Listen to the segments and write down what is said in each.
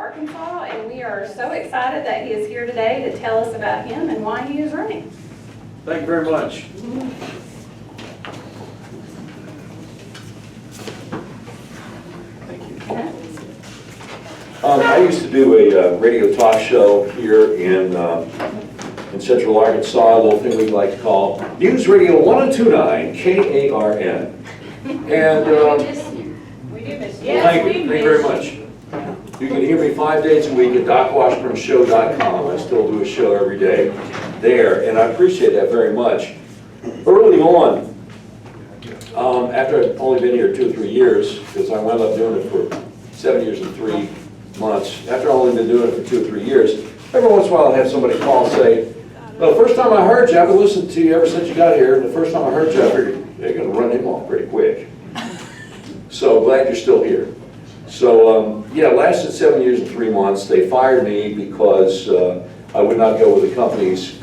Arkansas, and we are so excited that he is here today to tell us about him and why he is running. Thank you very much. Thank you. I used to do a radio talk show here in Central Arkansas, a little thing we like to call News Radio 1029 KARN. And We do miss you. thank you very much. You can hear me 5 days a week at docwashburnshow.com. I still do a show every day there, and I appreciate that very much. Early on, after I'd only been here 2 or 3 years, because I wound up doing it for 7 years and 3 months, after I'd only been doing it for 2 or 3 years, every once in a while I'd have somebody call and say, well, the first time I heard you, I've been listening to you ever since you got here, and the first time I heard you, I figured they're going to run him off pretty quick. So glad you're still here. So yeah, it lasted 7 years and 3 months. They fired me because I would not go with the company's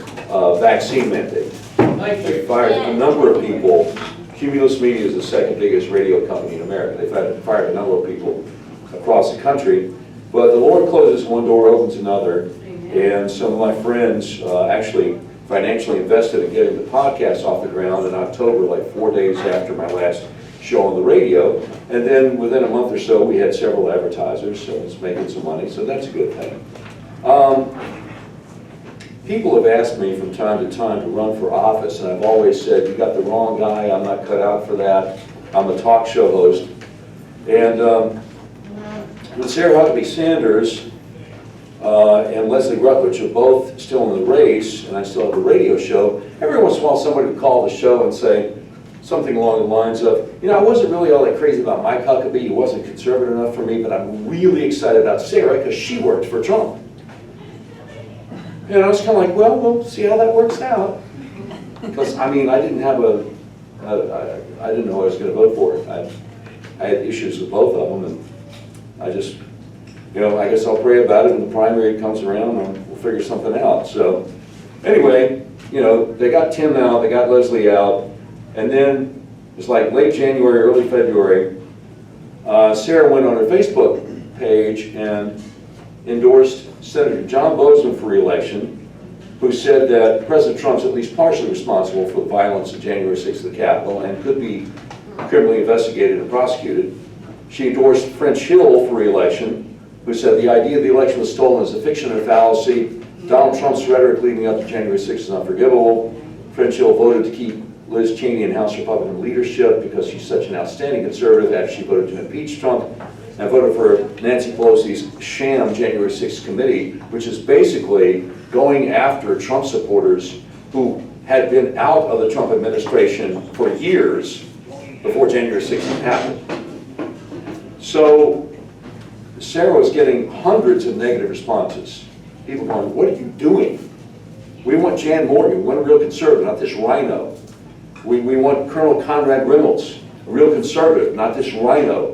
vaccine mandate. They fired a number of people. Cumulus Media is the second biggest radio company in America. They fired a number of people across the country. But the Lord closes one door, opens another. And some of my friends actually financially invested in getting the podcast off the ground in October, like 4 days after my last show on the radio. And then within a month or so, we had several advertisers, so it's making some money, so that's a good thing. People have asked me from time to time to run for office, and I've always said, you got the wrong guy, I'm not cut out for that. I'm a talk show host. And with Sarah Huckabee Sanders and Leslie Rutledge are both still in the race, and I still have a radio show, every once in a while somebody would call the show and say something along the lines of, you know, I wasn't really all that crazy about Mike Huckabee, he wasn't conservative enough for me, but I'm really excited about Sarah because she worked for Trump. And I was kind of like, well, we'll see how that works out. Because, I mean, I didn't have I didn't know who I was going to vote for. I had issues with both of them, and I just, you know, I guess I'll pray about it when the primary comes around and we'll figure something out. So, anyway, you know, they got Tim out, they got Leslie out, and then it's like late January, early February, Sarah went on her Facebook page and endorsed Senator John Bozeman for re-election, who said that President Trump's at least partially responsible for the violence of January 6th at the Capitol and could be criminally investigated and prosecuted. She endorsed French Hill for re-election, who said the idea the election was stolen is a fiction and a fallacy. Donald Trump's rhetoric leading up to January 6th is unforgivable. French Hill voted to keep Liz Cheney in House Republican leadership because she's such an outstanding conservative after she voted to impeach Trump, and voted for Nancy Pelosi's sham January 6th committee, which is basically going after Trump supporters who had been out of the Trump administration for years before January 6th happened. So Sarah was getting hundreds of negative responses. People going, what are you doing? We want Jan Morgan, we want a real conservative, not this rhino. We want Colonel Conrad Reynolds, a real conservative, not this rhino.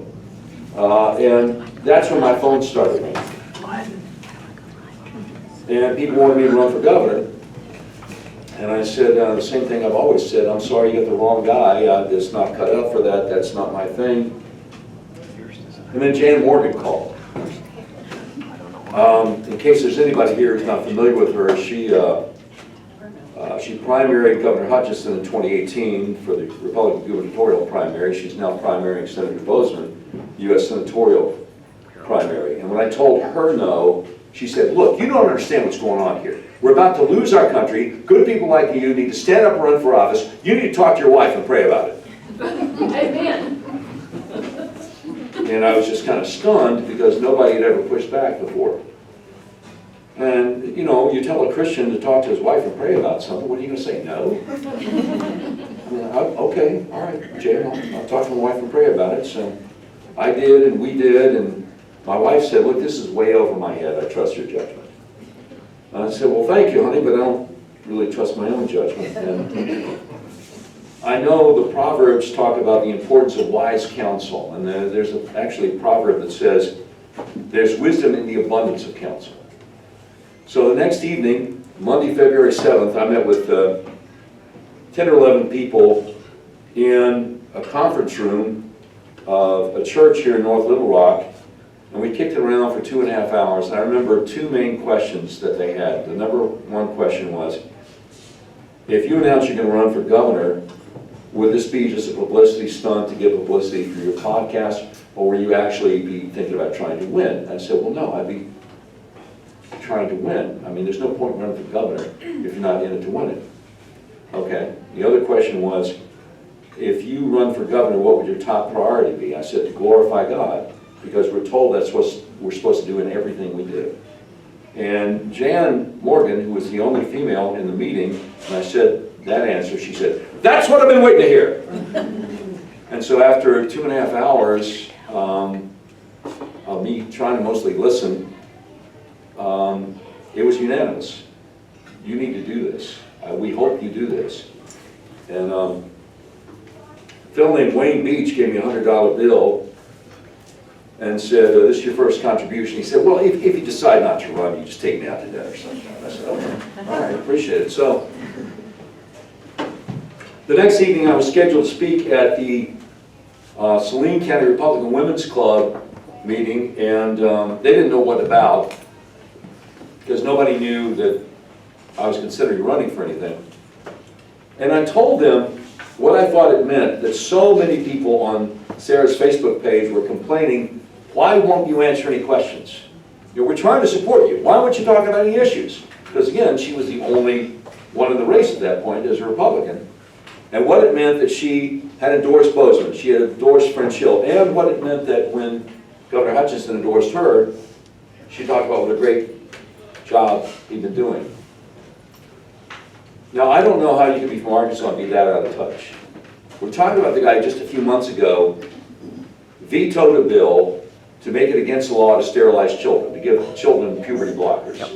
And that's when my phone started. And people wanted me to run for governor. And I said the same thing I've always said, I'm sorry you got the wrong guy, it's not cut out for that, that's not my thing. And then Jan Morgan called. In case there's anybody here who's not familiar with her, she primaried Governor Hutchinson in 2018 for the Republican gubernatorial primary. She's now primarying Senator Bozeman, U.S. senatorial primary. And when I told her no, she said, look, you don't understand what's going on here. We're about to lose our country. Good people like you need to stand up and run for office. You need to talk to your wife and pray about it. Amen. And I was just kind of stunned because nobody had ever pushed back before. And, you know, you tell a Christian to talk to his wife and pray about something, what are you going to say, no? I mean, okay, all right, Jay, I'll talk to my wife and pray about it. So I did, and we did, and my wife said, look, this is way over my head. I trust your judgment. And I said, well, thank you, honey, but I don't really trust my own judgment. And I know the Proverbs talk about the importance of wise counsel, and there's actually a proverb that says, there's wisdom in the abundance of counsel. So the next evening, Monday, February 7th, I met with 10 or 11 people in a conference room of a church here in North Little Rock And we kicked it around for 2.5 hours. And I remember two main questions that they had. The number one question was, if you announce you're going to run for governor, would this be just a publicity stunt to give publicity for your podcast, or will you actually be thinking about trying to win? I said, well, no, I'd be trying to win. I mean, there's no point in running for governor if you're not in it to win it. Okay. The other question was, if you run for governor, what would your top priority be? I said, to glorify God, because we're told that's what we're supposed to do in everything we do. And Jan Morgan, who was the only female in the meeting, and I said that answer, she said, that's what I've been waiting to hear. And so after 2.5 hours of me trying to mostly listen, it was unanimous. You need to do this. We hope you do this. And a fellow named Wayne Beach gave me a $100 bill and said, this is your first contribution. He said, well, if you decide not to run, you just take me out to dinner sometime. I said, okay, all right, appreciate it. So the next evening I was scheduled to speak at the Saline County Republican Women's Club meeting, and they didn't know what about, because nobody knew that I was considering running for anything. And I told them what I thought it meant that so many people on Sarah's Facebook page were complaining, why won't you answer any questions? You know, we're trying to support you. Why won't you talk about any issues? Because again, she was the only one in the race at that point as a Republican. And what it meant that she had endorsed Bozeman, she had endorsed French Hill, and what it meant that when Governor Hutchinson endorsed her, she talked about what a great job he'd been doing. Now, I don't know how you can be from Arkansas and be that out of touch. We're talking about the guy just a few months ago vetoed a bill to make it against the law to sterilize children, to give children puberty blockers. Yep.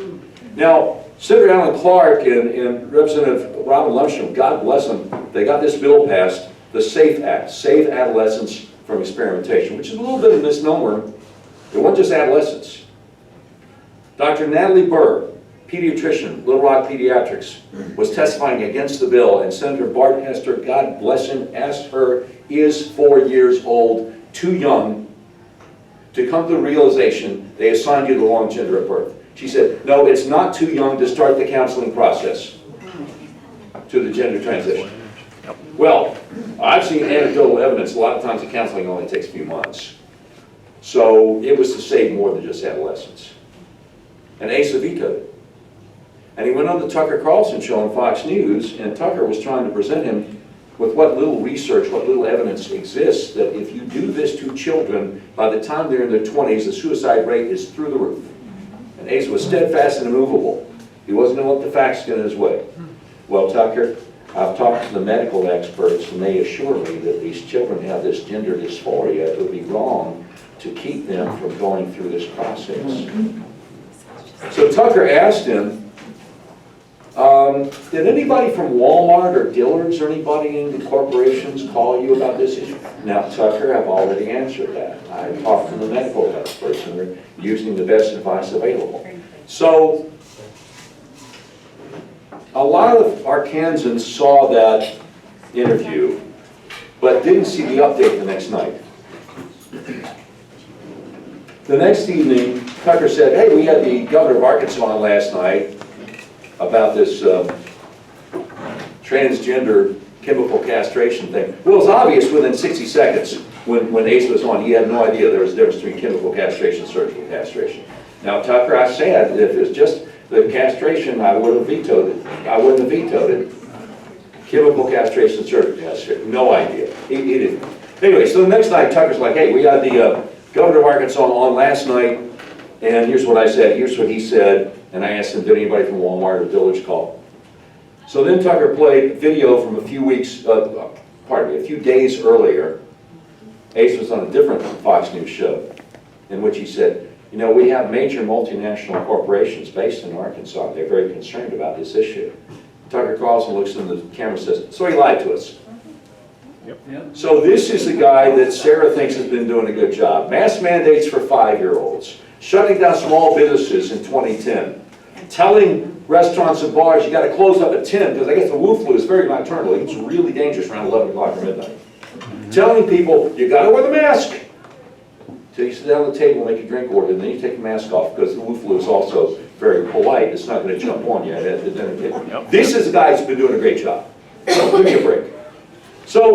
Now, Senator Alan Clark and Representative Robin Lundstrom, God bless them, they got this bill passed, the SAFE Act, Save Adolescents from Experimentation, which is a little bit of a misnomer. It wasn't just adolescents. Dr. Natalie Burr, pediatrician, Little Rock Pediatrics, was testifying against the bill, and Senator Bart Hester, God bless him, asked her, is 4 years old too young to come to the realization they assigned you the wrong gender at birth? She said, no, it's not too young to start the counseling process to the gender transition. Well, I've seen anecdotal evidence, a lot of times the counseling only takes a few months. So it was to save more than just adolescents. And Asa vetoed it. And he went on the Tucker Carlson show on Fox News, and Tucker was trying to present him with what little research, what little evidence exists that if you do this to children, by the time they're in their 20s, the suicide rate is through the roof. And Asa was steadfast and immovable. He wasn't going to let the facts get in his way. Well, Tucker, I've talked to the medical experts, and they assure me that these children have this gender dysphoria. It would be wrong to keep them from going through this process. So Tucker asked him, did anybody from Walmart or Dillard's or anybody in the corporations call you about this issue? Now, Tucker, I've already answered that. I talked to the medical experts, and they're using the best advice available. So, a lot of Arkansans saw that interview, but didn't see the update the next night. The next evening, Tucker said, hey, we had the governor of Arkansas on last night about this transgender chemical castration thing. Well, it was obvious within 60 seconds when Ace was on, he had no idea there was a difference between chemical castration and surgical castration. Now, Tucker, I said, if it's just the castration, I would have vetoed it. I wouldn't have vetoed it. Chemical castration, surgical castration, no idea. He didn't. Anyway, so the next night, Tucker's like, hey, we had the governor of Arkansas on last night, and here's what I said, here's what he said, and I asked him, did anybody from Walmart or Dillard's call? So then Tucker played video from a few days earlier. Ace was on a different Fox News show, in which he said, you know, we have major multinational corporations based in Arkansas. They're very concerned about this issue. Tucker Carlson looks in the camera and says, so he lied to us. Yep. So this is the guy that Sarah thinks has been doing a good job. Mask mandates for 5-year-olds. Shutting down small businesses in 2010. Telling restaurants and bars you got to close up at 10 because I guess the Wu flu is very nocturnal. It's really dangerous around 11 o'clock or midnight. Telling people you got to wear the mask. So you sit down at the table, make a drink order, and then you take your mask off, because the wooflu is also very polite. It's not gonna jump on you at the dinner table. This is a guy who's been doing a great job. So give me a break.